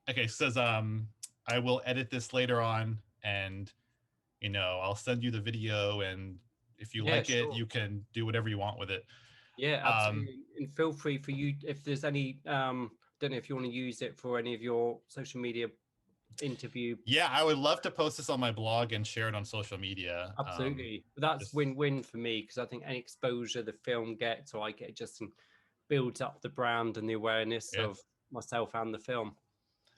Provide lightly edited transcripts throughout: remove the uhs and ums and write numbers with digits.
Okay, it says I will edit this later on, and I'll send you the video, and if you Yeah, like it, sure. you can do whatever you want with it. Yeah, Um, absolutely. And feel free for you if there's any don't know if you want to use it for any of your social media interview. yeah, I would love to post this on my blog and share it on social media. Absolutely. But that's Just win-win for me because I think any exposure the film gets or I get just builds up the brand and the awareness yeah. of myself and the film.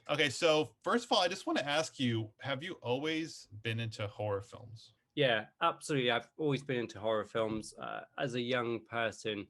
Okay, so first of all, I just want to ask you, have you always been into horror films? Yeah, absolutely. I've always been into horror films. As a young person,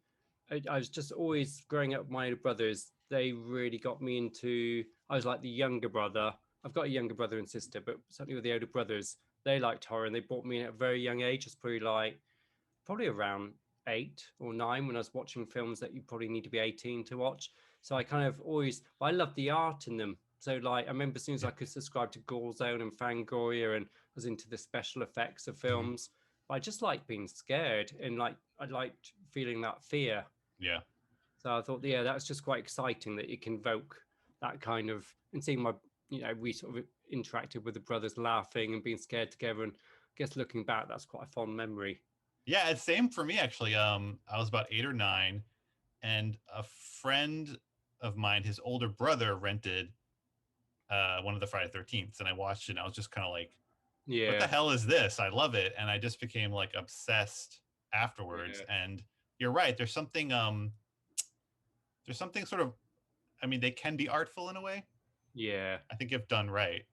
I was just always growing up with my older brothers. They really got me into, I was like the younger brother. I've got a younger brother and sister, but certainly with the older brothers, they liked horror and they brought me in at a very young age. It's probably around 8 or 9 when I was watching films that you probably need to be 18 to watch. So I kind of always, I love the art in them. So like I remember as soon as Yeah. I could subscribe to Gore Zone and Fangoria and was into the special effects of Mhm. films, I just like being scared and like I liked feeling that fear. Yeah. So I thought, yeah, that's just quite exciting that it can evoke that kind of and seeing we sort of interacted with the brothers laughing and being scared together. And I guess looking back, that's quite a fond memory. Yeah, it's same for me actually. I was about 8 or 9, and a friend of mine, his older brother, rented one of the Friday 13th, and I watched it, and I was just kind of like, what the Yeah. hell is this? I love it. And I just became like obsessed afterwards. Yeah. And you're right. There's something sort of, I mean, they can be artful in a way. Yeah, I think if done right.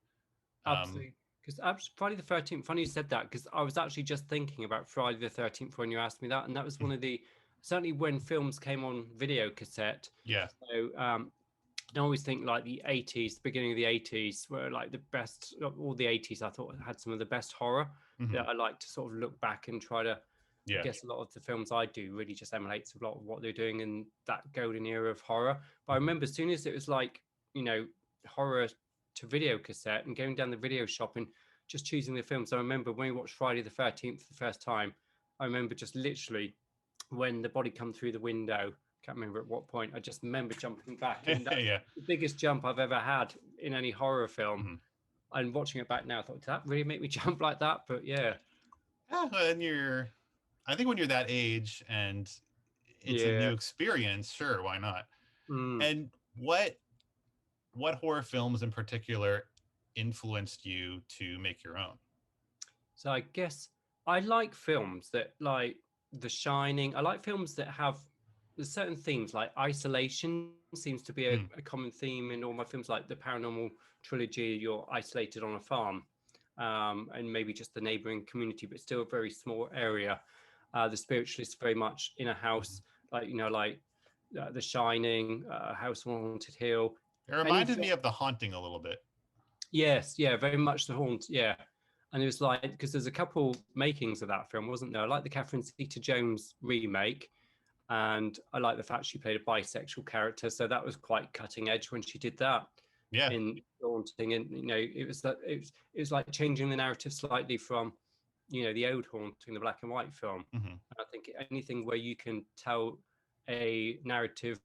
Um, absolutely. Because Friday the 13th, funny you said that, because I was actually just thinking about Friday the 13th when you asked me that. And that was one of the, certainly when films came on video cassette. yeah. So I always think like the 80s, the beginning of the 80s were like the best, all the 80s I thought had some of the best horror Hmm. that I like to sort of look back and try to, I Yeah. guess a lot of the films I do really just emulates a lot of what they're doing in that golden era of horror. But I remember as soon as it was like, you know, horror to video cassette and going down the video shop and just choosing the films. I remember when we watched Friday the 13th for the first time, I remember just literally when the body come through the window. Can't remember at what point. I just remember jumping back, and that's Yeah. the biggest jump I've ever had in any horror film. Hmm. And watching it back now, I thought, did that really make me jump like that? But yeah, Yeah. I think when you're that age and it's a new yeah. experience, sure, why not? Mm. And what horror films in particular influenced you to make your own? So I guess I like films that like The Shining. I like films that have there's certain themes like isolation seems to be Mm, a common theme in all my films, like the Paranormal trilogy. You're isolated on a farm, and maybe just the neighboring community, but still a very small area. The Spiritualist very much in a mhm. house, like The Shining, House on Haunted Hill. It Any reminded film me of The Haunting a little bit. Yes, yeah, very much the haunt. Yeah, and it was like because there's a couple makings of that film, wasn't there? I like the Catherine Zeta-Jones remake, and I like the fact she played a bisexual character, so that was quite cutting edge when she did that Yeah. in Haunting, and it was like changing the narrative slightly from the old Haunting, the black and white film. Hmm. And I think anything where you can tell a narrative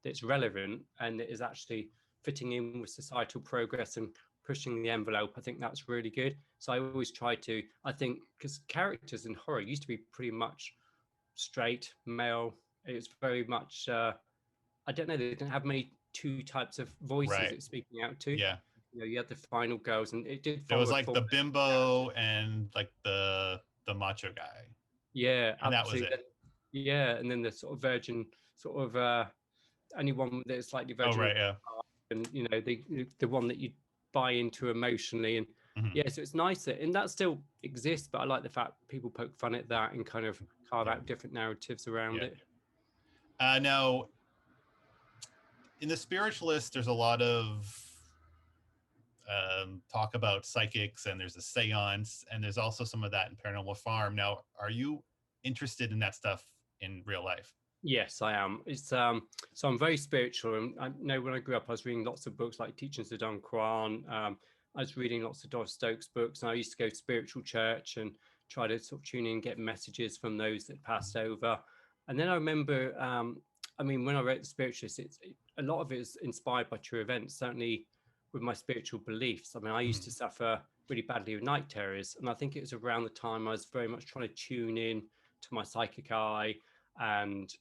that's relevant and that is actually fitting in with societal progress and pushing the envelope, I think that's really good. So I always try to, I think, because characters in horror used to be pretty much straight male. It's very much, I don't know, they didn't have many two types of voices Right. it's speaking out to. Yeah. You had the final girls, and it did There follow was a like the formula of character. bimbo and like the macho guy, Yeah, and that was it. absolutely. Yeah, and then the sort of virgin, sort of anyone that's slightly Oh, virgin right. Yeah. and the one that you buy into emotionally. And Hmm. yeah, so it's nice that and that still exists, but I like the fact people poke fun at that and kind of carve Yeah. out different narratives around Yeah. it. Now, in the spiritualist, there's a lot of talk about psychics, and there's a seance, and there's also some of that in Paranormal Farm. Now, are you interested in that stuff in real life? Yes, I am. It's so I'm very spiritual, and I know when I grew up, I was reading lots of books like Teachings of Don Juan. I was reading lots of Doris Stokes books, and I used to go to spiritual church and try to sort of tune in and get messages from those that passed over. And then I remember, I mean, when I wrote The Spiritualist, a lot of it is inspired by true events. Certainly, with my spiritual beliefs. I mean, I used to Mhm. suffer really badly with night terrors, and I think it was around the time I was very much trying to tune in to my psychic eye, and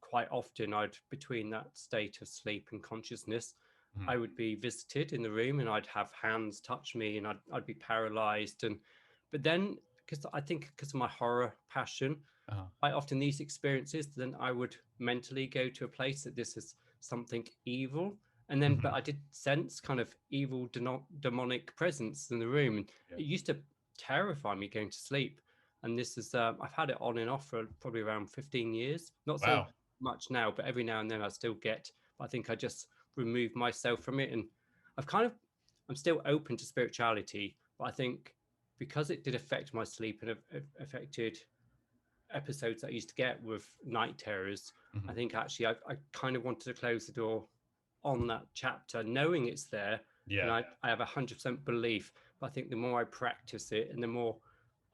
quite often I'd between that state of sleep and consciousness, Mhm. I would be visited in the room, and I'd have hands touch me, and I'd be paralyzed, and but then because I think because of my horror passion, Uh-huh. I often these experiences, then I would mentally go to a place that this is something evil. And then, but Mhm. I did sense kind of evil demonic presence in the room. And Yeah. it used to terrify me going to sleep. And this is, I've had it on and off for probably around 15 years. Not so Wow. much now, but every now and then I still get, I think I just remove myself from it. And I've kind of, I'm still open to spirituality, but I think because it did affect my sleep and affected episodes that I used to get with night terrors, I Mhm. think actually I kind of wanted to close the door on that chapter, knowing it's there. And Yeah. I have 100% belief. But I think the more I practice it and the more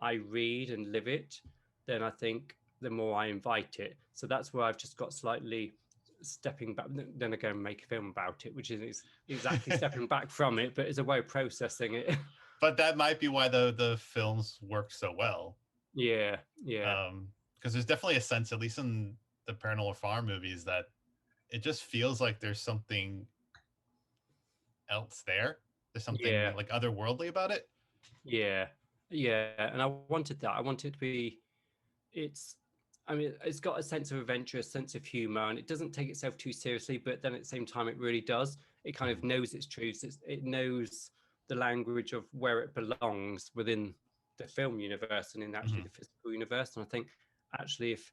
I read and live it, then I think the more I invite it. So that's where I've just got slightly stepping back. Then again, make a film about it, which is exactly stepping back from it, but it's a way of processing it. But that might be why the films work so well. Yeah, yeah, Because there's definitely a sense, at least in the Paranormal Farm movies, that it just feels like there's something else there. There's something yeah. like otherworldly about it. Yeah, yeah, and I wanted that. I wanted it to be. It's. I mean, it's got a sense of adventure, a sense of humor, and it doesn't take itself too seriously. But then at the same time, it really does. It kind of Mhm. knows its truths. It knows the language of where it belongs within the film universe and in actually Mhm. the physical universe. And I think actually, if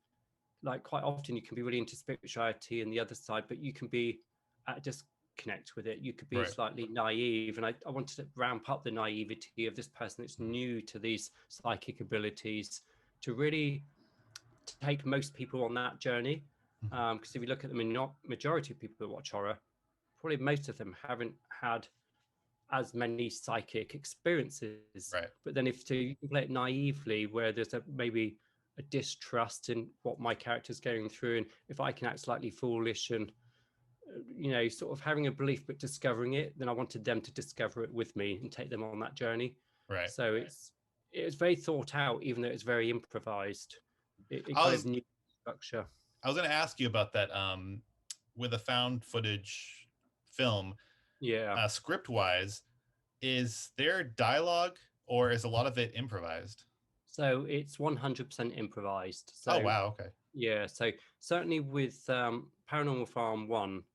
like quite often you can be really into spirituality and the other side, but you can be at disconnect with it. You could be Right. slightly naive. And I wanted to ramp up the naivety of this person that's Mhm. new to these psychic abilities to really take most people on that journey. Mhm. Because if you look at the majority of people who watch horror, probably most of them haven't had as many psychic experiences. Right. But then if to you can play it naively, where there's a maybe a distrust in what my character's going through, and if I can act slightly foolish and sort of having a belief but discovering it, then I wanted them to discover it with me and take them on that journey. Right. So it's very thought out, even though it's very improvised. It I kind of was new structure. I was going to ask you about that. With a found footage film, Yeah. script wise, is there dialogue or is a lot of it improvised? So it's 100% improvised. Oh So wow. Okay. yeah, so certainly with Paranormal Farm 1,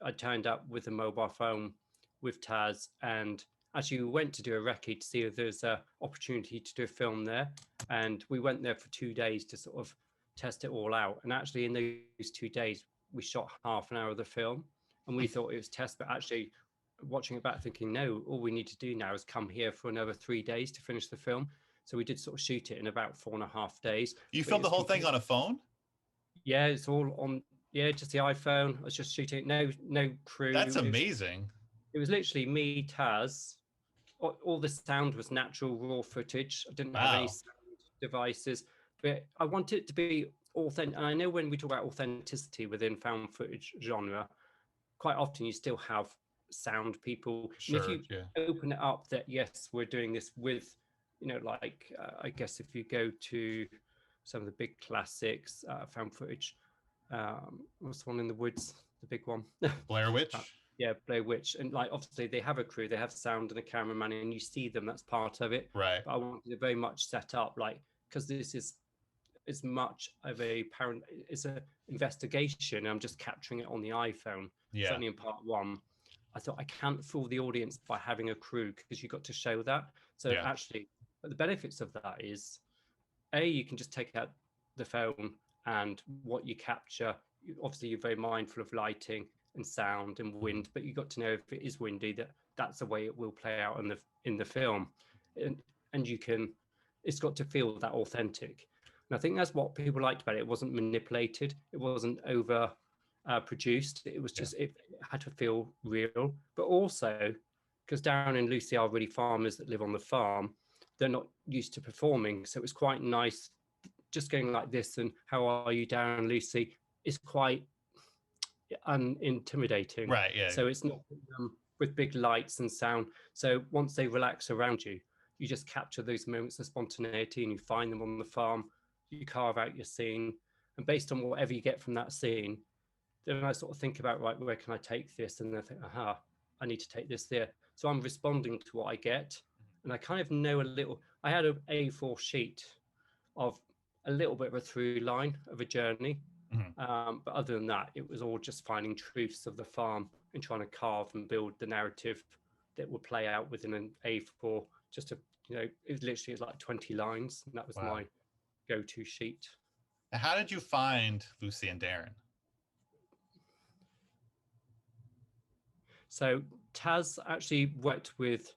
I turned up with a mobile phone with Taz, and actually we went to do a recce to see if there's a opportunity to do a film there, and we went there for 2 days to sort of test it all out. And actually in those 2 days we shot half an hour of the film, and we thought it was test, but actually watching it back thinking no, all we need to do now is come here for another 3 days to finish the film. So we did sort of shoot it in about 4.5 days, You but filmed the it's whole thing complete. on a phone? Yeah, it's all on. Yeah, just the iPhone. I was just shooting it. No That's crew. amazing. It was literally me, Taz. All the sound was natural, raw footage. I didn't have any Wow. sound devices, but I want it to be authentic. And I know when we talk about authenticity within found footage genre, quite often you still have sound people. And if Sure. you Yeah. open it up that, yes, we're doing this with, like, I guess if you go to some of the big classics, found footage, what's the one in the woods, the big one? Blair Uh, Witch. yeah, Blair Witch. And like, obviously, they have a crew, they have sound and a cameraman, and you see them, that's part of it. Right. But I wanted to very much set up, like, because this is as much of a parent, it's a investigation. I'm just capturing it on the iPhone, Yeah. certainly in part one. I thought I can't fool the audience by having a crew because you got to show that. So Yeah. actually, but the benefits of that is you can just take out the phone and what you capture. Obviously, you're very mindful of lighting and sound and Mhm. wind, but you got to know if it is windy that that's the way it will play out in the film, and you can. It's got to feel that authentic, and I think that's what people liked about it. It wasn't manipulated. It wasn't over produced. It was Yeah. just it had to feel real, but also because Darren and Lucy are really farmers that live on the farm, they're not used to performing. So it was quite nice just going like this and how are you, Darren, Lucy, is quite unintimidating. Right. Yeah. So it's not with big lights and sound. So once they relax around you, you just capture those moments of spontaneity and you find them on the farm. You carve out your scene, and based on whatever you get from that scene, then I sort of think about, right, where can I take this? And I think, aha, I need to take this there. So I'm responding to what I get, and I kind of know a little. I had an A4 sheet of a little bit of a through line of a journey. Mhm. But other than that, it was all just finding truths of the farm and trying to carve and build the narrative that would play out within an A4. Just to, it was like 20 lines, and that was Wow. my go-to sheet. Now, how did you find Lucy and Darren? So Taz actually worked with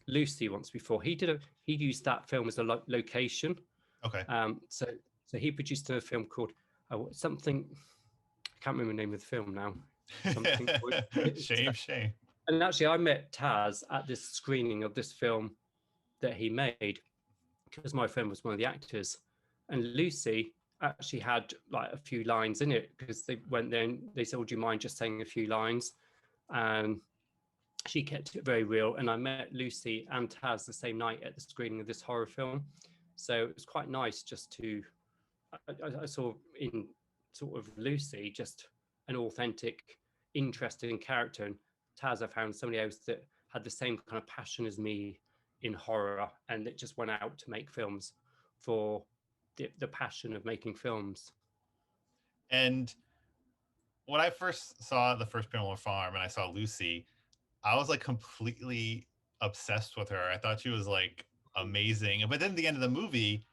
Lucy once before. He used that film as a location. Okay. So he produced a film called something. I can't remember the name of the film now. Something. Shame. And actually, I met Taz at this screening of this film that he made because my friend was one of the actors, and Lucy actually had like a few lines in it because they went there and they said, "Would you mind just saying a few lines?" And she kept it very real. And I met Lucy and Taz the same night at the screening of this horror film. So it was quite nice just to, I saw in sort of Lucy just an authentic, interesting character. And Taz, I found somebody else that had the same kind of passion as me in horror, and it just went out to make films for the passion of making films. And when I first saw the first Paranormal Farm and I saw Lucy, I was like completely obsessed with her. I thought she was like amazing. But then at the end of the movie,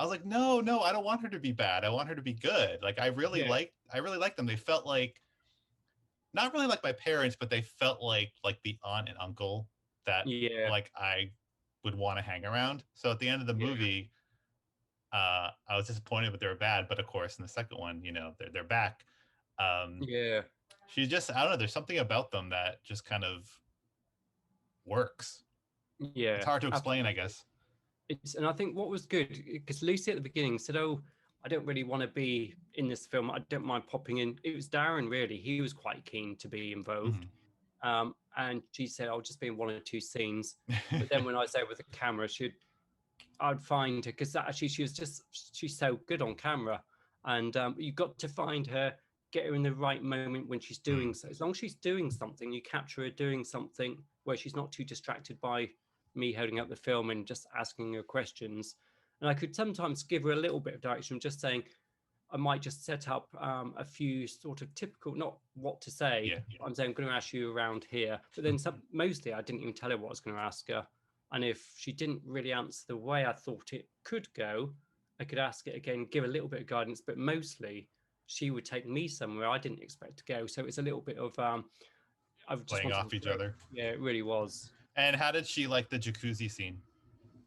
I was like, no, I don't want her to be bad. I want her to be good. Like I really liked them. They felt like not really like my parents, but they felt like the aunt and uncle that like I would want to hang around. So at the end of the movie, I was disappointed that they were bad. But of course, in the second one, they're back. She's just, I don't know. There's something about them that just kind of works. It's hard to explain, I guess. And I think what was good, because Lucy at the beginning said, "Oh, I don't really want to be in this film. I don't mind popping in." It was Darren, really. He was quite keen to be involved. And she said, "I'll just be in one or two scenes." But then when I was there with the camera, I'd find her, because actually she's so good on camera. And you've got to find her, get her in the right moment when she's doing so. As long as she's doing something, you capture her doing something where she's not too distracted by me holding up the film and just asking her questions. And I could sometimes give her a little bit of direction, just saying, I might just set up a few sort of typical, not what to say. I'm saying, I'm going to ask you around here. But then mostly I didn't even tell her what I was going to ask her. And if she didn't really answer the way I thought it could go, I could ask it again, give a little bit of guidance. But mostly she would take me somewhere I didn't expect to go. So it's a little bit of I've just playing off each other. Yeah, it really was. And how did she like the jacuzzi scene?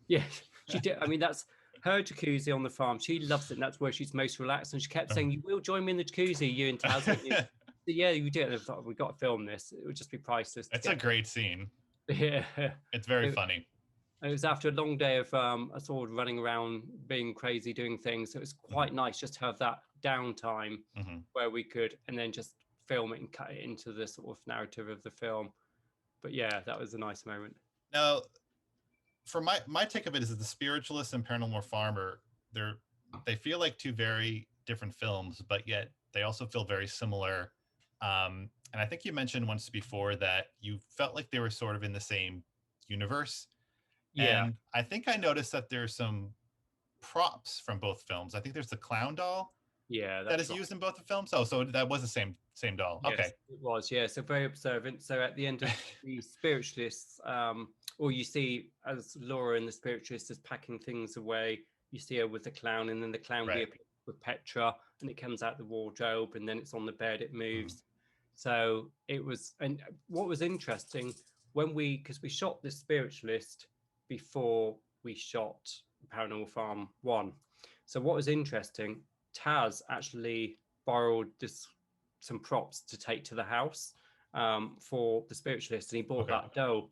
Yeah, she did. I mean, that's her jacuzzi on the farm. She loves it, and that's where she's most relaxed. And she kept saying, "You will join me in the jacuzzi, you and Taz." Yeah, you do. And I thought, we've got to film this. It would just be priceless. It's a great scene. Yeah, it's very funny. It was after a long day of us all running around, being crazy, doing things. So it was quite nice just to have that downtime where we could, and then just film it and cut it into the sort of narrative of the film. But yeah, that was a nice moment. Now, for my take of it is that the Spiritualist and Paranormal Farm they feel like two very different films, but yet they also feel very similar. And I think you mentioned once before that you felt like they were sort of in the same universe. Yeah. And I think I noticed that there's some props from both films. I think there's the clown doll. Yeah, that is used in both the films. Oh, so that was the same doll. Yes, okay, it was. Yeah, so very observant. So at the end of the Spiritualists, or you see as Laura in the Spiritualist is packing things away, you see her with the clown, and then the clown reappears with Petra, and it comes out the wardrobe, and then it's on the bed, it moves. So it was, and what was interesting because we shot the Spiritualist before we shot Paranormal Farm 1. So what was interesting, Taz actually borrowed some props to take to the house for the Spiritualist, and he bought that dough.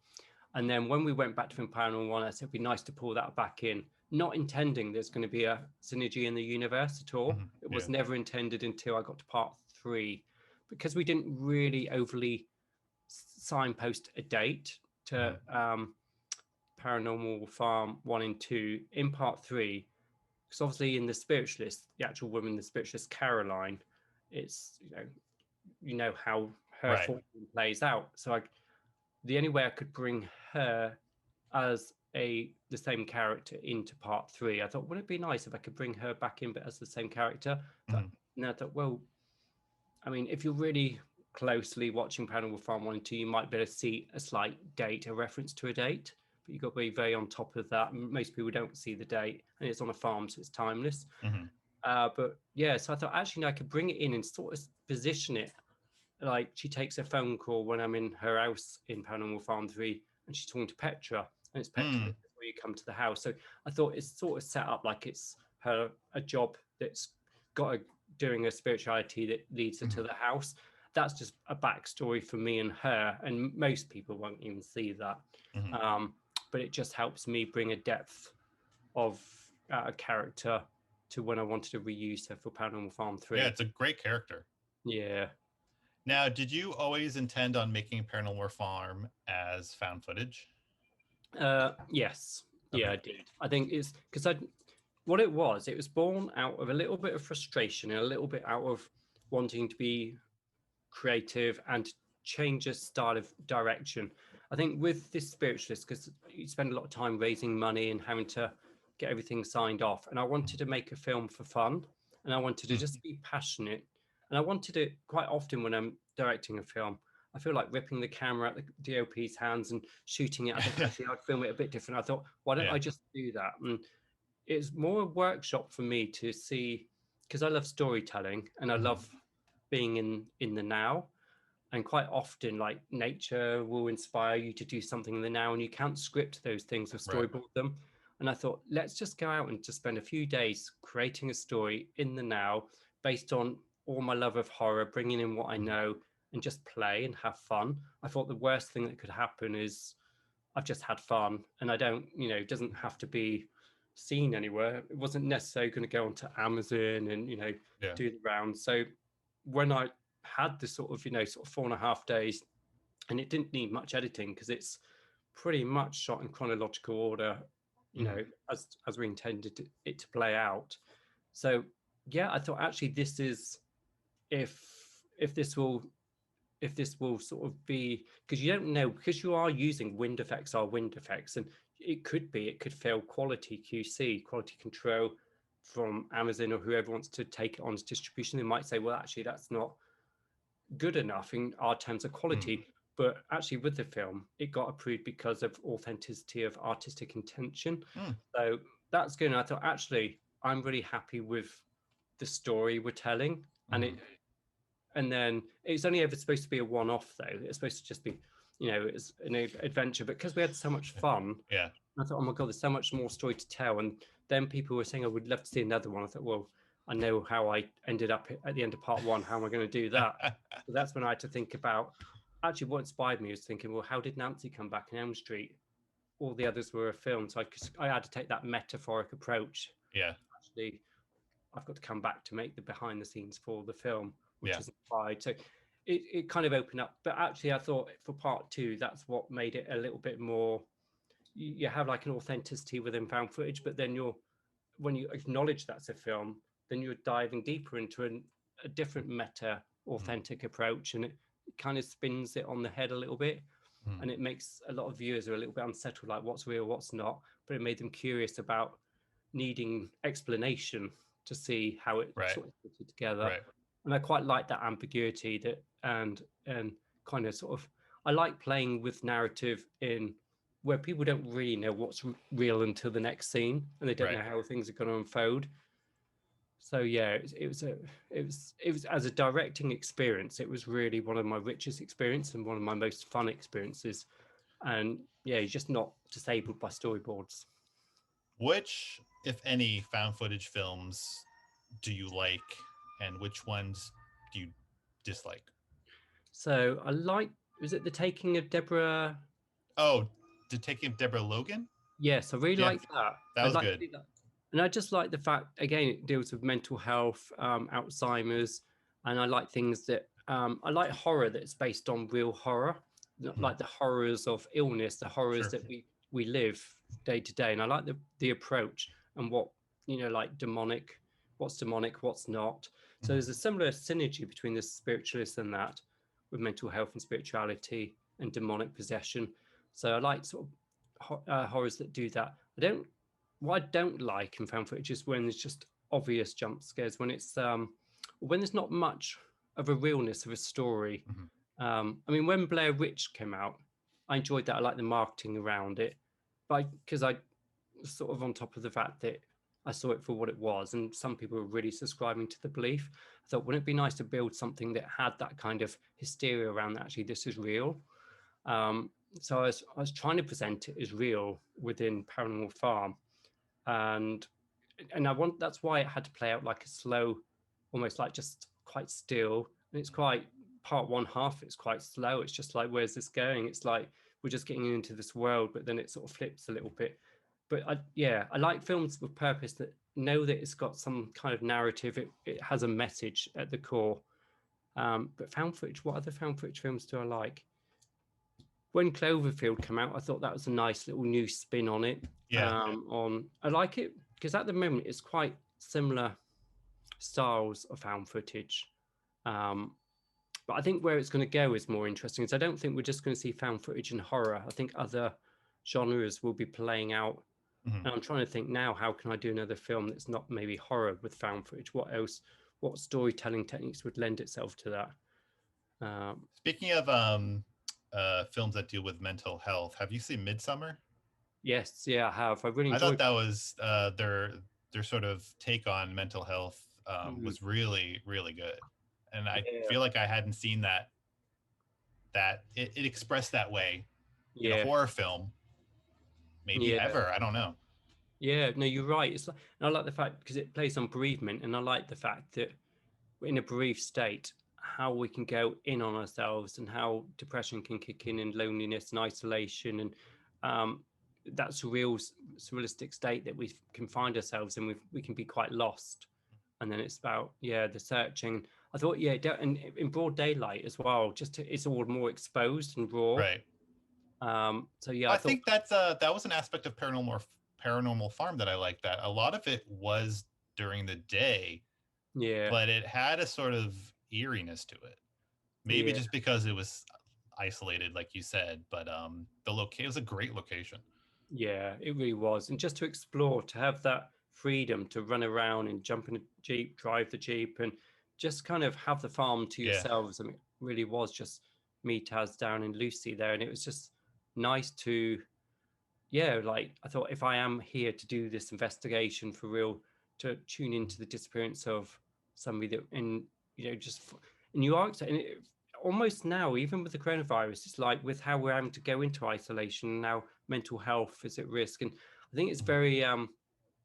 And then when we went back to film Paranormal 1, I said it'd be nice to pull that back in, not intending there's going to be a synergy in the universe at all. It was never intended until I got to part 3, because we didn't really overly signpost a date to Paranormal Farm 1 and 2 in part 3, because obviously in the Spiritualist, the actual woman, the Spiritualist Caroline, it's how her Right. fortune plays out. So the only way I could bring her as the same character into part 3, I thought, would it be nice if I could bring her back in, but as the same character? Mhm. And I thought, well, I mean, if you're really closely watching Paranormal Farm 1 and 2, you might be able to see a slight date, a reference to a date, but you've got to be very on top of that. Most people don't see the date, and it's on a farm, so it's timeless. Mhm. But yeah, so I thought actually I could bring it in and sort of position it like she takes a phone call when I'm in her house in Paranormal Farm 3, and she's talking to Petra, and it's Petra Mm. before you come to the house. So I thought it's sort of set up like it's a job that's got doing a spirituality that leads her to the house. That's just a backstory for me and her, and most people won't even see that. But it just helps me bring a depth of a character to when I wanted to reuse her for Paranormal Farm 3. Yeah, it's a great character. Yeah. Now, did you always intend on making Paranormal Farm as found footage? Yes. Okay. Yeah, I did. I think it's because what it was born out of a little bit of frustration and a little bit out of wanting to be creative and change a style of direction. I think with this Spiritualist, because you spend a lot of time raising money and having to get everything signed off, and I wanted to make a film for fun, and I wanted to just be passionate, and I wanted it quite often when I'm directing a film. I feel like ripping the camera out the DOP's hands and shooting it. I think actually I'd film it a bit different. I thought, why don't I just do that? And it's more a workshop for me to see, because I love storytelling and I love being in the now. And quite often, like, nature will inspire you to do something in the now, and you can't script those things or storyboard them. And I thought, let's just go out and just spend a few days creating a story in the now based on all my love of horror, bringing in what I know, and just play and have fun. I thought the worst thing that could happen is I've just had fun, and I don't, it doesn't have to be seen anywhere. It wasn't necessarily going to go onto Amazon and do the rounds. So when I had this sort of 4.5 days, and it didn't need much editing because it's pretty much shot in chronological order, as we intended it to play out. So yeah, I thought actually this is if this will sort of be, because you don't know, because you are using wind effects and it could fail quality QC, quality control from Amazon or whoever wants to take it on as distribution. They might say, well, actually that's not good enough in our terms of quality. But actually with the film, it got approved because of authenticity of artistic intention. So that's good. And I thought, actually, I'm really happy with the story we're telling. And then it's only ever supposed to be a one-off, though. It's supposed to just be, it's an adventure. But because we had so much fun, I thought, oh my God, there's so much more story to tell. And then people were saying, I would love to see another one. I thought, well, I know how I ended up at the end of part 1. How am I going to do that? So that's when I had to think about, actually what inspired me was thinking, well, how did Nancy come back in Elm Street? All the others were a film. So I had to take that metaphoric approach. Actually, I've got to come back to make the behind the scenes for the film, which is inspired. So it kind of opened up. But actually, I thought for part 2, that's what made it a little bit more, you have like an authenticity within found footage, but then when you acknowledge that's a film, then you're diving deeper into a different meta authentic approach, and it kind of spins it on the head a little bit, and it makes a lot of viewers are a little bit unsettled, like what's real, what's not, but it made them curious about needing explanation to see how it sort of fitted together. And I quite like that ambiguity that and kind of sort of, I like playing with narrative in where people don't really know what's real until the next scene, and they don't know how things are going to unfold. So yeah, it was as a directing experience, it was really one of my richest experiences and one of my most fun experiences. And yeah, you're just not disabled by storyboards. Which, if any, found footage films do you like, and which ones do you dislike? So I like, was it The Taking of Deborah? Oh, The Taking of Deborah Logan? Yes, I really like that. That was good. And I just like the fact, again, it deals with mental health, Alzheimer's, and I like things that, I like horror that's based on real horror. like the horrors of illness, the horrors Sure. that we live day to day. And I like the approach and what, like demonic, what's not. So there's a similar synergy between the spiritualist and that, with mental health and spirituality and demonic possession. So I like sort of horrors that do that. What I don't like in found footage is when there's just obvious jump scares, when there's not much of a realness of a story. I mean, when Blair Witch came out, I enjoyed that. I like the marketing around it, but because I was sort of on top of the fact that I saw it for what it was, and some people were really subscribing to the belief. I thought, wouldn't it be nice to build something that had that kind of hysteria around that? Actually, this is real. So I was trying to present it as real within Paranormal Farm, and that's why it had to play out like a slow, almost like just quite still. And it's quite part one half. It's quite slow. It's just like, where's this going? It's like we're just getting into this world, but then it sort of flips a little bit. But I like films with purpose that know that it's got some kind of narrative. It has a message at the core. But found footage, what other found footage films do I like? When Cloverfield came out, I thought that was a nice little new spin on it. Yeah. I like it because at the moment it's quite similar styles of found footage. But I think where it's going to go is more interesting. Is I don't think we're just going to see found footage and horror. I think other genres will be playing out. And I'm trying to think now, how can I do another film that's not maybe horror with found footage? What else? What storytelling techniques would lend itself to that? Speaking of films that deal with mental health, have you seen Midsummer? Yes, yeah, I have. I really I thought enjoyed that was their sort of take on mental health was really, really good. And I Yeah, feel like I hadn't seen that it expressed that way in a yeah, horror film, maybe yeah, ever. I don't know. yeah. No, you're right. It's like, and I like the fact because it plays on bereavement, and I like the fact that in a bereaved state, how we can go in on ourselves and how depression can kick in and loneliness and isolation and that's a real surrealistic state that we can find ourselves in. We can be quite lost, and then it's about the searching. I thought and in broad daylight as well, it's all more exposed and raw. Right. So yeah, I I thought think that was an aspect of Paranormal Farm that I liked. That a lot of it was during the day, yeah, but it had a sort of eeriness to it. Maybe yeah. just because it was isolated, like you said, but the location was a great location. Yeah, it really was. And just to explore, to have that freedom to run around and jump in a Jeep, drive the Jeep, and just kind of have the farm to Yeah. yourselves. I mean, it really was just me, Taz, down and Lucy there. And it was just nice to, like I thought if I am here to do this investigation for real, to tune into the disappearance of somebody that, and, and you are, and almost now, even with the coronavirus, it's like with how we're having to go into isolation now, mental health is at risk, and I think it's very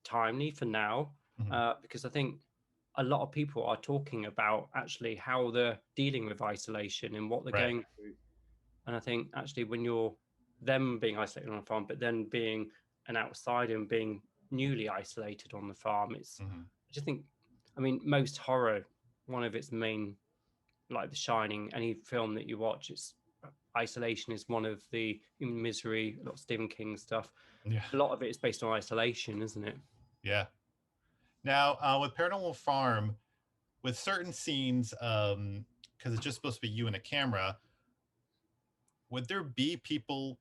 timely for now because I think a lot of people are talking about actually how they're dealing with isolation and what they're Right. going through, and I think actually when you're them being isolated on a farm, but then being an outsider and being newly isolated on the farm, I just think, I mean, most horror, one of its main, like The Shining, any film that you watch, it's isolation is one of the Misery, a lot of Stephen King stuff. Yeah. A lot of it is based on isolation, isn't it? Yeah. Now, with Paranormal Farm, with certain scenes, because it's just supposed to be you and a camera, would there be people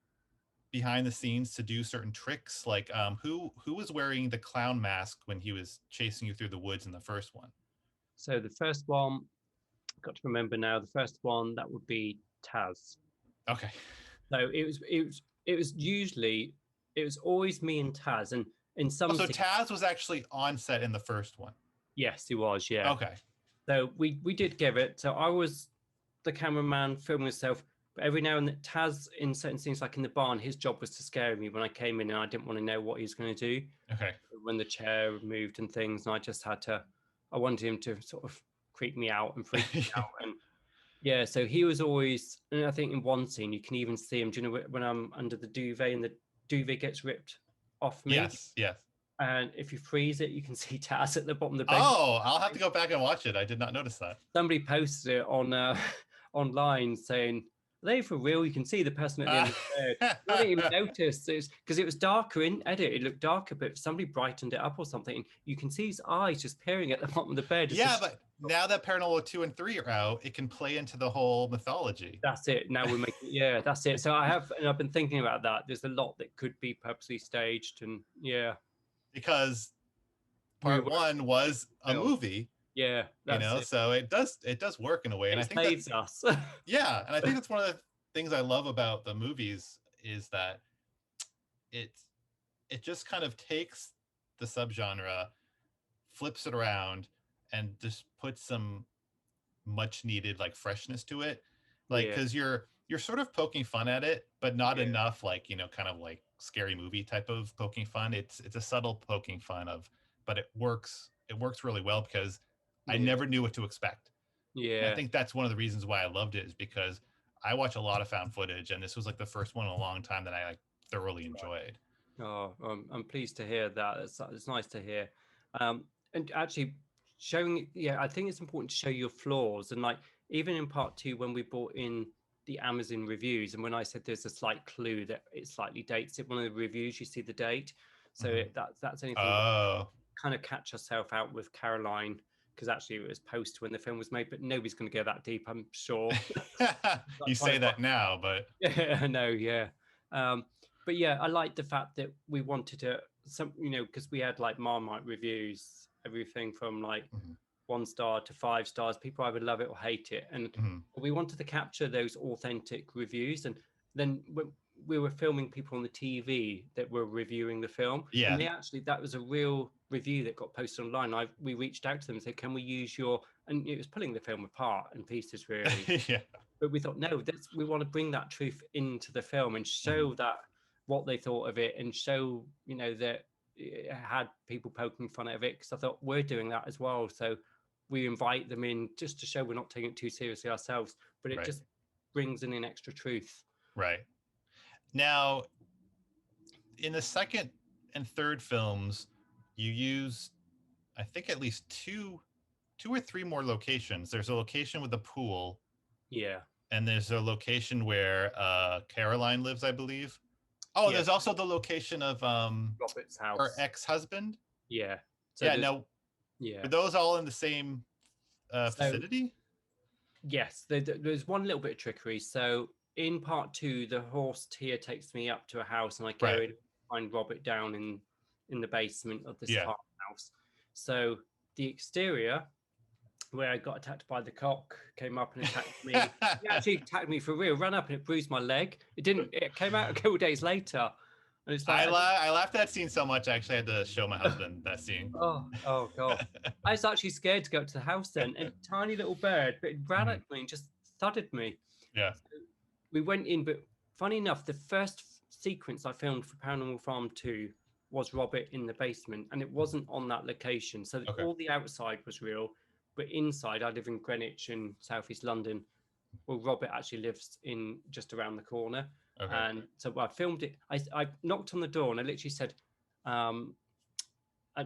behind the scenes to do certain tricks? Like, who was wearing the clown mask when he was chasing you through the woods in the first one? So the first one, I've got to remember now, the first one that would be Taz. Okay. So it was always me and Taz, and in Oh, some so scenes, Taz was actually on set in the first one. yes, he was, yeah. Okay. So we did give it. So I was the cameraman filming myself, but every now and then Taz in certain scenes, like in the barn, his job was to scare me when I came in, and I didn't want to know what he was going to do Okay. when the chair moved and things, and I just had to. I wanted him to sort of creep me out and freak me out, and yeah. So he was always, and I think in one scene you can even see him. Do you know when I'm under the duvet and the duvet gets ripped off me? Yes. Yes. And if you freeze it, you can see Taz at the bottom of the bed. Oh, I'll have to go back and watch it. I did not notice that. Somebody posted it on online saying, they for real? You can see the person at the end of the bed. I didn't even notice. It's because it was darker in edit. It looked darker, but somebody brightened it up or something. You can see his eyes just peering at the bottom of the bed. Yeah, but now that Paranormal 2 and 3 are out, it can play into the whole mythology. That's it. Now we're making, yeah, that's it. So I've been thinking about that. There's a lot that could be purposely staged, and yeah, Because we part one was a movie, yeah, that's it. so it does work in a way. And I It think saves us. yeah, and I think that's one of the things I love about the movies is that it it just kind of takes the subgenre, flips it around, and just puts some much needed like freshness to it, like Yeah, because you're sort of poking fun at it but not yeah, enough, like kind of like scary movie type of poking fun. It's a subtle poking fun of, but it works really well because I yeah, never knew what to expect. And I yeah. think that's one of the reasons why I loved it, is because I watch a lot of found footage, and this was like the first one in a long time that I like thoroughly enjoyed. Oh, I'm pleased to hear that. It's nice to hear. Um, and actually showing, yeah, I think it's important to show your flaws. And like, even in part two, when we brought in the Amazon reviews, and when I said there's a slight clue that it slightly dates it, one of the reviews, you see the date. So Mhm. that's anything that Oh. kind of catch ourselves out with Caroline, because actually it was post when the film was made, but nobody's going to go that deep, I'm sure. You Like trying say to that now, but yeah, I know, yeah. Um, but yeah, I like the fact that we wanted to some, because we had like Marmite reviews, everything from like mhm, 1 star to 5 stars. People either love it or hate it, and mhm. we wanted to capture those authentic reviews. And then when we were filming people on the TV that were reviewing the film, and Yeah. they actually that was a real review that got posted online. We reached out to them and said, "Can we use your?" And it was pulling the film apart in pieces, really. Yeah. But we thought, no, we want to bring that truth into the film and Mhm. show that what they thought of it, and show that it had people poking fun of it, because I thought we're doing that as well. So we invite them in just to show we're not taking it too seriously ourselves, but it Right. just brings in an extra truth. Right. Now, in the second and third films, you use, I think, at least two or three more locations. There's a location with a pool, Yeah, and there's a location where Caroline lives, I believe. Oh, yeah, there's also the location of Robert's her house. ex-husband. Yeah, so Yeah, there's now yeah. were those all in the same So vicinity? yes, there's one little bit of trickery. So in part two, the horse Tia takes me up to a house, and I go Right. in, find Robert down in the basement of this Yeah. farmhouse. So the exterior, where I got attacked by the cock, came up and attacked me. He actually attacked me for real, ran up and it bruised my leg. It didn't. It came out a couple of days later, and it's like, I laughed at that scene so much. I actually had to show my husband that scene. oh god. I was actually scared to go up to the house then, and tiny little bird, but it ran Mhm. at me and just thudded me. Yeah. We went in, but funny enough, the first sequence I filmed for Paranormal Farm 2 was Robert in the basement, and it wasn't on that location. So Okay. all the outside was real, but inside, I live in Greenwich in southeast London. Well, Robert actually lives in just around the corner. Okay. And so I filmed it. I knocked on the door and I literally said, um,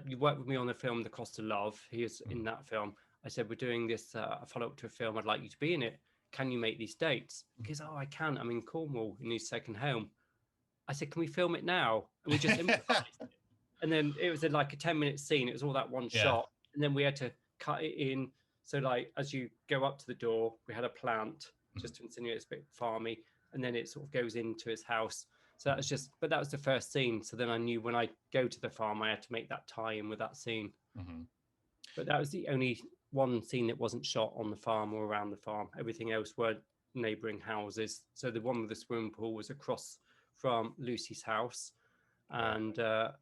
you worked with me on the film The Cost of Love. He is in Mhm. that film. I said, we're doing this a follow up to a film. I'd like you to be in it. Can you make these dates? He goes, oh, I can. I'm in Cornwall in his second home. I said, can we film it now? And we just improvised. And then it was like a 10-minute scene. It was all that one Yeah. shot. And then we had to cut it in. So like as you go up to the door, we had a plant just to insinuate it's a bit farmy. And then it sort of goes into his house. So that was just, but that was the first scene. So then I knew when I go to the farm, I had to make that tie in with that scene. Mhm. But that was the only one scene that wasn't shot on the farm or around the farm. Everything else were neighboring houses. So the one with the swimming pool was across from Lucy's house. Right. And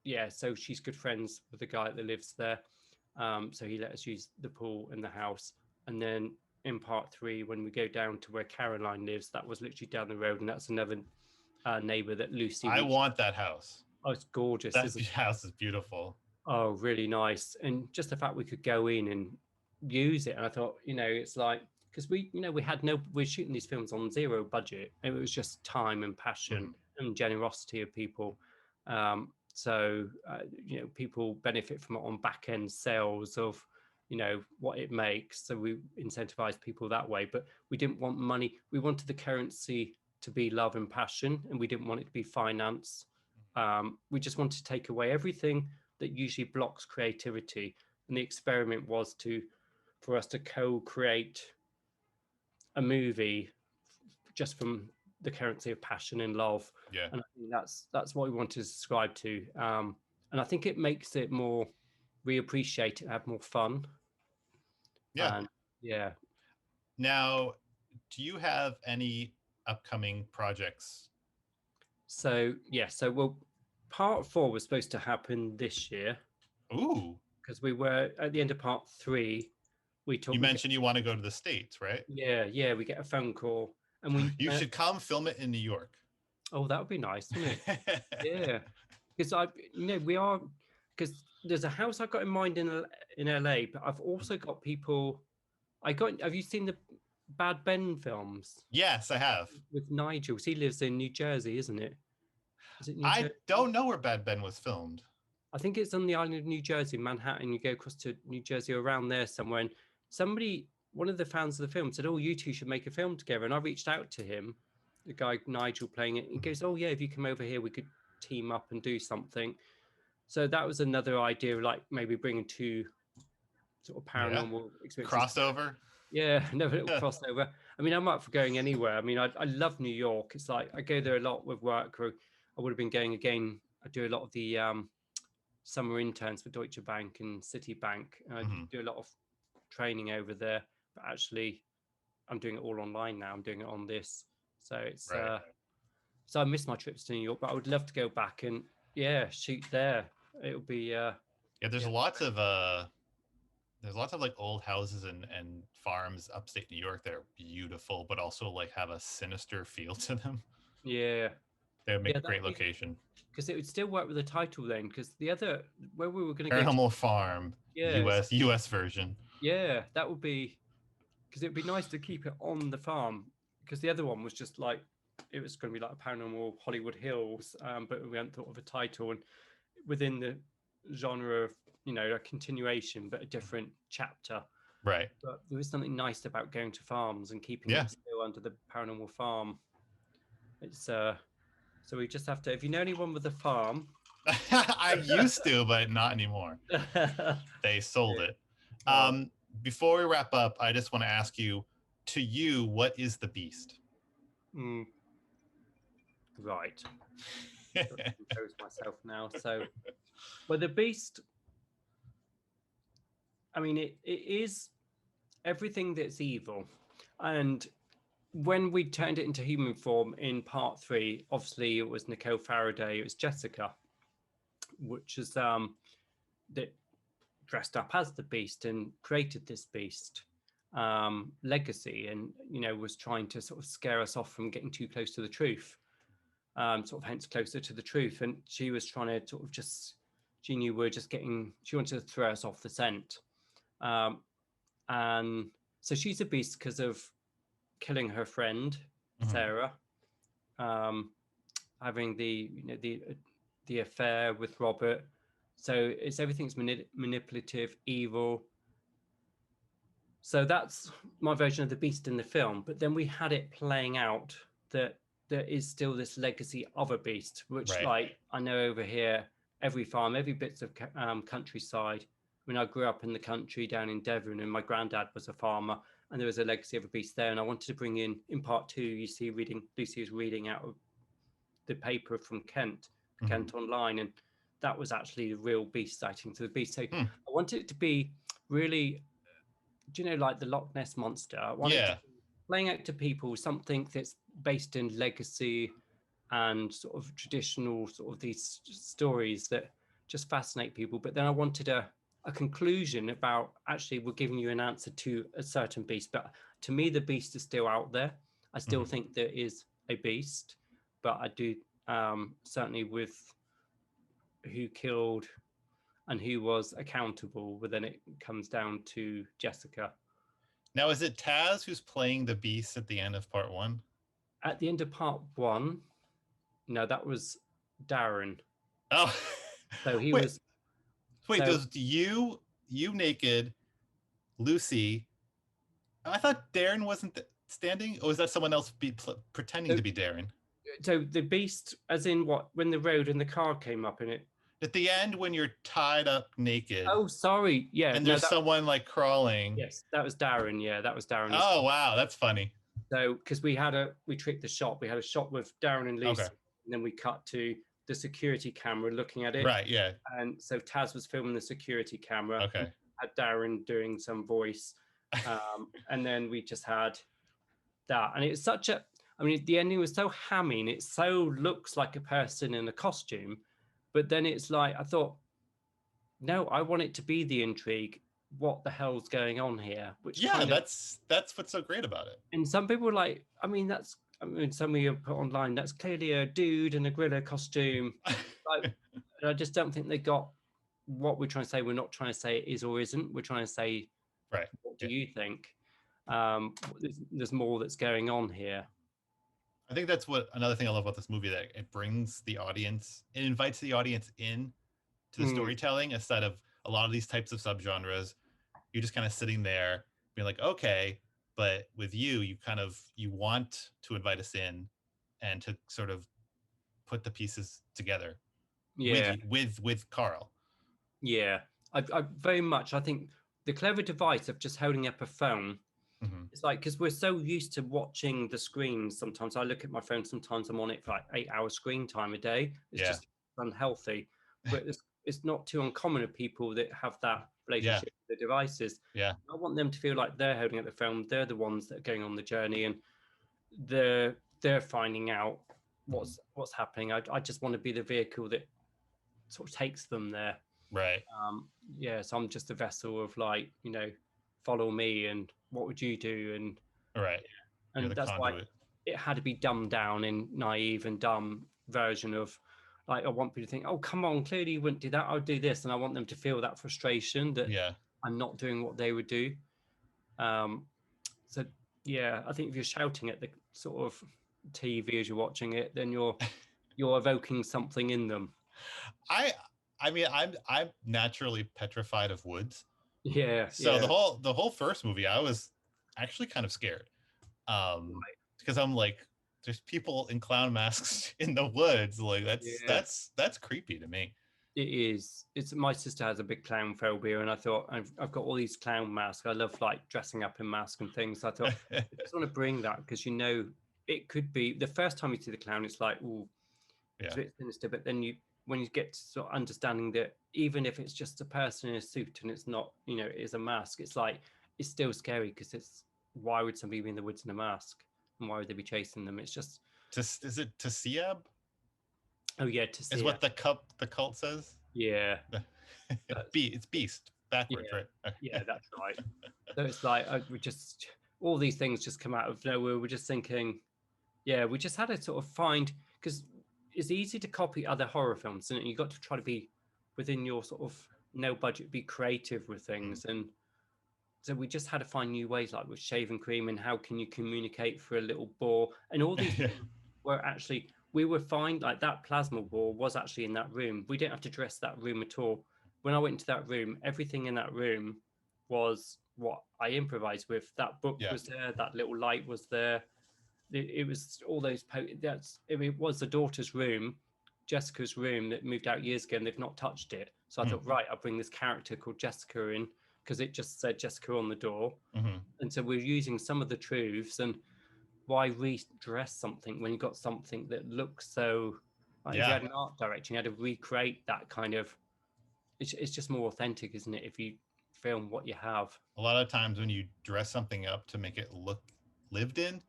yeah, so she's good friends with the guy that lives there. So he let us use the pool and the house. And then in part three, when we go down to where Caroline lives, that was literally down the road, and that's another neighbor that Lucy I reached. want that house. Oh, it's gorgeous, That isn't it? house is beautiful. Oh, really nice. And just the fact we could go in and use it. And I thought, it's like, because we had we're shooting these films on zero budget. And it was just time and passion Mhm. and generosity of people. So, people benefit from it on back end sales of, what it makes. So we incentivize people that way, but we didn't want money. We wanted the currency to be love and passion, and we didn't want it to be finance. We just wanted to take away everything that usually blocks creativity. And the experiment was for us to co-create a movie just from the currency of passion and love. Yeah. And I think that's what we want to subscribe to. And I think it makes it more, we appreciate it, have more fun. Yeah. And yeah. Now, do you have any upcoming projects? So well, part 4 was supposed to happen this year. Ooh. Because we were at the end of part 3. You mentioned you want to go to the States, right? Yeah, we get a phone call, and you should come film it in New York. Oh, that would be nice, wouldn't it? Yeah, because we are, because there's a house I've got in mind in LA, but I've also got people. Have you seen the Bad Ben films? Yes, I have. With Nigel. He lives in New Jersey, isn't it? Is it New Jersey? Don't know where Bad Ben was filmed. I think it's on the island of New Jersey, Manhattan. You go across to New Jersey, around there somewhere. And one of the fans of the film said, "Oh, you two should make a film together." And I reached out to him, the guy Nigel playing it. He goes, "Oh yeah, if you come over here, we could team up and do something." So that was another idea, like maybe bringing 2 sort of paranormal experiences. Crossover. Yeah, another little crossover. I mean, I'm up for going anywhere. I mean, I love New York. It's like I go there a lot with work. Or I would have been going again. I do a lot of the summer interns for Deutsche Bank and Citibank. And I do a lot of training over there, but actually I'm doing it all online now. I'm doing it on this. So it's so I miss my trips to New York, but I would love to go back and shoot there. It'll be there's lots of like old houses and farms upstate New York that are beautiful, but also like have a sinister feel to them. Yeah. They would make a great location. Because it would still work with the title then, because the other, where we were going to Paranormal Farm, US version. Yeah, that would be, because it would be nice to keep it on the farm, because the other one was just like, it was going to be like a Paranormal Hollywood Hills, but we hadn't thought of a title, and within the genre of, a continuation, but a different chapter. Right. But there is something nice about going to farms and keeping it still under the Paranormal Farm. It's so we just have to, if you know anyone with a farm. I used to, but not anymore. They sold it. Before we wrap up, I just want to ask you, to you, what is the beast? Right. I've got to compose myself now. So, well, the beast, I mean, it is everything that's evil. And when we turned it into human form in part 3, obviously it was Nicole Faraday, it was Jessica, which is that dressed up as the beast and created this beast legacy, and was trying to sort of scare us off from getting too close to the truth, sort of hence closer to the truth. And she was trying to sort of she knew she wanted to throw us off the scent, and so she's a beast because of killing her friend Sarah, having the affair with Robert. So everything's manipulative, evil. So that's my version of the beast in the film. But then we had it playing out that there is still this legacy of a beast, which like I know over here, every farm, every bit of countryside. I mean, I grew up in the country down in Devon, and my granddad was a farmer. And there was a legacy of a beast there. And I wanted to bring in part 2, you see, Lucy was reading out of the paper from Kent Online. And that was actually the real beast sighting to the beast. So I wanted it to be really, like the Loch Ness Monster. I wanted to be playing out to people something that's based in legacy and sort of traditional, sort of these stories that just fascinate people. But then I wanted a conclusion about, actually, we're giving you an answer to a certain beast, but to me the beast is still out there. I still think there is a beast, but I do certainly with who killed and who was accountable, but then it comes down to Jessica. Now, is it Taz who's playing the beast at the end of part 1? At the end of part 1, no, that was Darren. Oh, so he was. Wait, does you naked Lucy. I thought Darren wasn't standing, or was that someone else pretending So, to be Darren? so the beast, as in what? When the road and the car came up in it. At the end, when you're tied up naked Oh, sorry. Yeah, and no, there's that someone like crawling. yes, that was Darren. Yeah, that was Darren as Oh well. wow, that's funny. So because we tricked the shot. We had a shot with Darren and Okay, Lucy, and then we cut to the security camera looking at it. right, yeah, And so Taz was filming the security camera, and okay. had Darren doing some voice, and then we just had that, and it's such a. I mean, the ending was so hammy, and it so looks like a person in a costume, but then it's like I thought, no, I want it to be the intrigue. What the hell's going on here? Which Yeah, kind of, that's what's so great about it. and some people were like, I mean, that's, I mean, some of you put online, that's clearly a dude in a gorilla costume. Like, and I just don't think they got what we're trying to say. We're not trying to say it is or isn't. We're trying to say, Right. what do Yeah. you think? There's more that's going on here. I think that's what another thing I love about this movie, that it brings the audience, it invites the audience in to the storytelling instead of a lot of these types of subgenres. You're just kind of sitting there being like, okay, but with you want to invite us in and to sort of put the pieces together Yeah, with Carl. yeah. I very much. I think the clever device of just holding up a phone. Mm-hmm. It's like because we're so used to watching the screens. Sometimes I look at my phone. Sometimes I'm on it for like 8 hours screen time a day. It's just unhealthy. But it's not too uncommon of people that have that relationship with the devices. Yeah. I want them to feel like they're holding up the phone. They're the ones that are going on the journey, and they're finding out what's happening. I just want to be the vehicle that sort of takes them there. Right. Yeah, so I'm just a vessel of like, follow me and what would you do? And Right. and that's conduit. why it had to be dumbed down in naive and dumb version of like I want people to think, oh come on, clearly you wouldn't do that, I'll do this. And I want them to feel that frustration that I'm not doing what they would do. So yeah, I think if you're shouting at the sort of TV as you're watching it, then you're evoking something in them. I mean, I'm naturally petrified of woods. Yeah. So the whole first movie, I was actually kind of scared, because I'm like, there's people in clown masks in the woods. Like that's creepy to me. It is. It's my sister has a big clown phobia, and I thought I've got all these clown masks. I love like dressing up in masks and things. So I thought I just want to bring that because it could be the first time you see the clown, it's like, oh, it's a bit sinister. But then when you get to sort of understanding that even if it's just a person in a suit and it's not, it is a mask, it's like it's still scary because it's why would somebody be in the woods in a mask and why would they be chasing them? It's just is it Tasiab? Oh yeah, Tasiab is what the cult says. Yeah, it's beast backwards, right? Yeah, that's right. So it's like we just all these things just come out of nowhere. We're just thinking, yeah, we just had to sort of find because it's easy to copy other horror films, and you got to try to be within your sort of no budget, be creative with things, and so we just had to find new ways, like with shaving cream and how can you communicate for a little ball, and all these things were actually we were fine. Like that plasma ball was actually in that room. We didn't have to dress that room at all. When I went into that room, everything in that room was what I improvised with. That book was there. That little light was there. It was all those. It was the daughter's room, Jessica's room that moved out years ago, and they've not touched it. So I thought, right, I'll bring this character called Jessica in because it just said Jessica on the door. And so we're using some of the truths. And why redress something when you got something that looks so? Like if you had an art direction, you had to recreate that kind of. It's just more authentic, isn't it? If you film what you have. A lot of times when you dress something up to make it look lived in,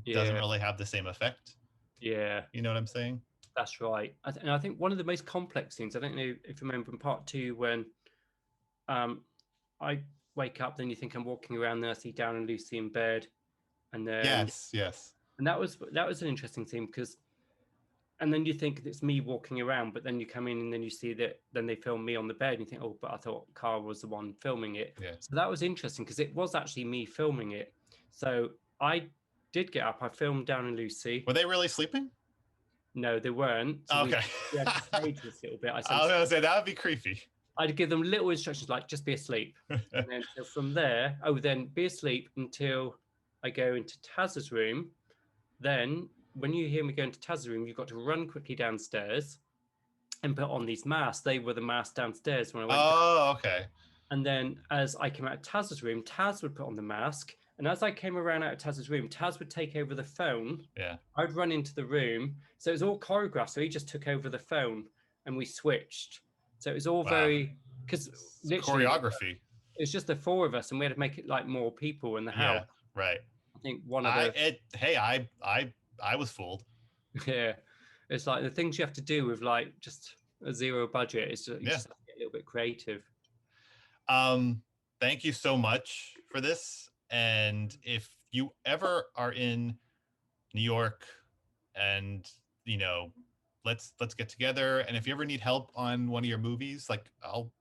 it doesn't really have the same effect. Yeah. You know what I'm saying? That's right. And I think one of the most complex scenes, I don't know if you remember in part 2 when I wake up, then you think I'm walking around, then I see Darren and Lucy in bed. And then yes. And that was an interesting scene because and then you think it's me walking around, but then you come in and then you see that then they film me on the bed and you think, oh, but I thought Carl was the one filming it. So that was interesting because it was actually me filming it. So I did get up, I filmed Darren and Lucy. Were they really sleeping? No, they weren't. So okay. we had to stage this little bit. I was going to say, that would be creepy. I'd give them little instructions like just be asleep, and then so from there, then be asleep until I go into Taz's room. Then when you hear me go into Taz's room, you've got to run quickly downstairs and put on these masks. They were the masks downstairs when I went down. Oh, okay. And then as I came out of Taz's room, Taz would put on the mask. And as I came around out of Taz's room, Taz would take over the phone. Yeah. I'd run into the room. So it was all choreographed. So he just took over the phone and we switched. So it was all very, because literally choreography. it's just the four of us and we had to make it like more people in the house. Yeah, right. I think one of the... I was fooled. Yeah. It's like the things you have to do with like just a zero budget. It's just, you just have to get a little bit creative. Thank you so much for this. And if you ever are in New York and, you know, let's get together. And if you ever need help on one of your movies, like I'll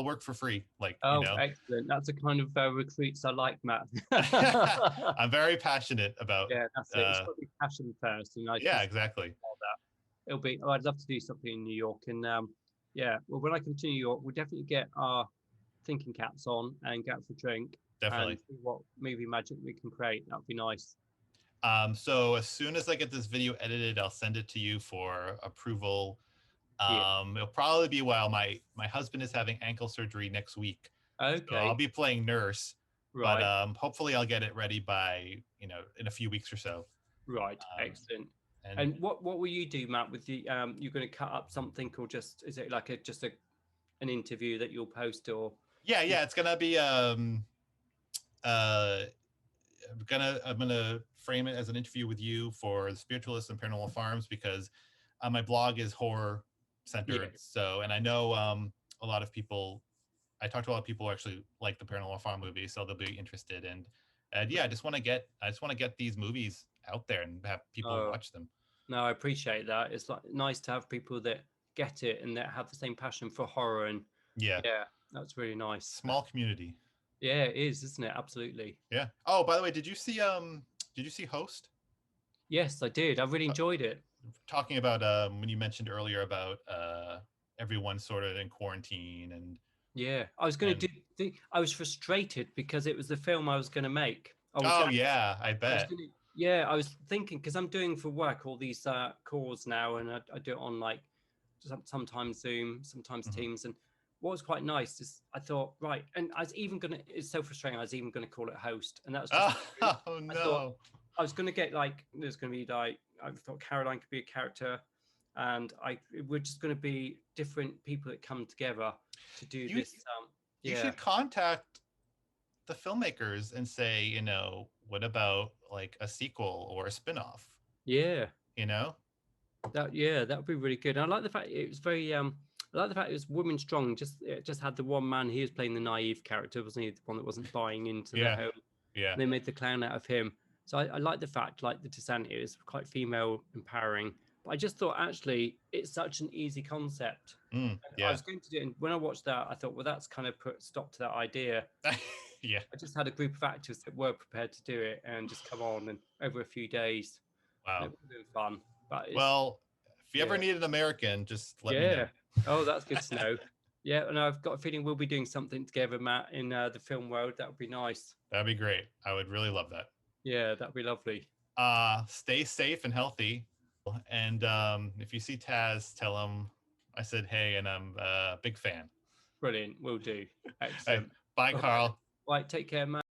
work for free. Like, oh, you know. Excellent. That's the kind of recruits I like, Matt. I'm very passionate about. Yeah, that's it. It's got to be passion first. And exactly. It'll be. I'd love to do something in New York, and yeah. Well, when I come to New York, we'll definitely get our thinking caps on and go out for a drink. Definitely. And see what movie magic we can create. That'd be nice. So as soon as I get this video edited, I'll send it to you for approval. It'll probably be while my husband is having ankle surgery next week. Okay. So I'll be playing nurse. Right. But hopefully I'll get it ready by, you know, in a few weeks or so. Right. Excellent. And what will you do, Matt, with the you're going to cut up something, or just is it like an interview that you'll post, or... Yeah, it's gonna be I'm gonna frame it as an interview with you for the Spiritualist and Paranormal Farms, because my blog is horror centered. Yeah. So, and I know a lot of people, I talked to a lot of people who actually like the Paranormal Farm movie, so they'll be interested. And yeah, I just want to get these movies out there and have people watch them. No, I appreciate that. It's like nice to have people that get it and that have the same passion for horror. And yeah, that's really nice. Small community. Yeah, it is, isn't it? Absolutely. Yeah. Oh, by the way, did you see Host? Yes, I did. I really enjoyed it. Talking about when you mentioned earlier about everyone sort of in quarantine and... Yeah, I was going to do. I was frustrated because it was the film I was going to make. Yeah, I bet. I was thinking, because I'm doing for work all these calls now, and I do it on like sometimes Zoom, sometimes Teams. And what was quite nice is I thought, right, and I was even going to... It's so frustrating. I was even going to call it Host, and that was just... Oh no! I was going to get like, there's going to be like, I thought Caroline could be a character, and we're just going to be different people that come together to do this. You should contact the filmmakers and say, you know, what about like a sequel or a spin-off? Yeah. You know? That would be really good. And I like the fact it was very I like the fact it was women strong. It just had the one man. He was playing the naive character, wasn't he? The one that wasn't buying into the whole. Yeah. And they made the clown out of him. So I like the fact, like the Tisanity is quite female empowering. But I just thought, actually, it's such an easy concept. I was going to do it, and when I watched that, I thought, well, that's kind of put stop to that idea. Yeah. I just had a group of actors that were prepared to do it and just come on, and over a few days. Wow. It was really fun. But well, if you ever need an American, just let me know. Oh, that's good to know. Yeah, and I've got a feeling we'll be doing something together, Matt, in the film world. That would be nice. That'd be great. I would really love that. Yeah, that'd be lovely. Stay safe and healthy. And if you see Taz, tell him I said hey, and I'm a big fan. Brilliant. Will do. Excellent. Bye, Carl. Right, take care, Matt.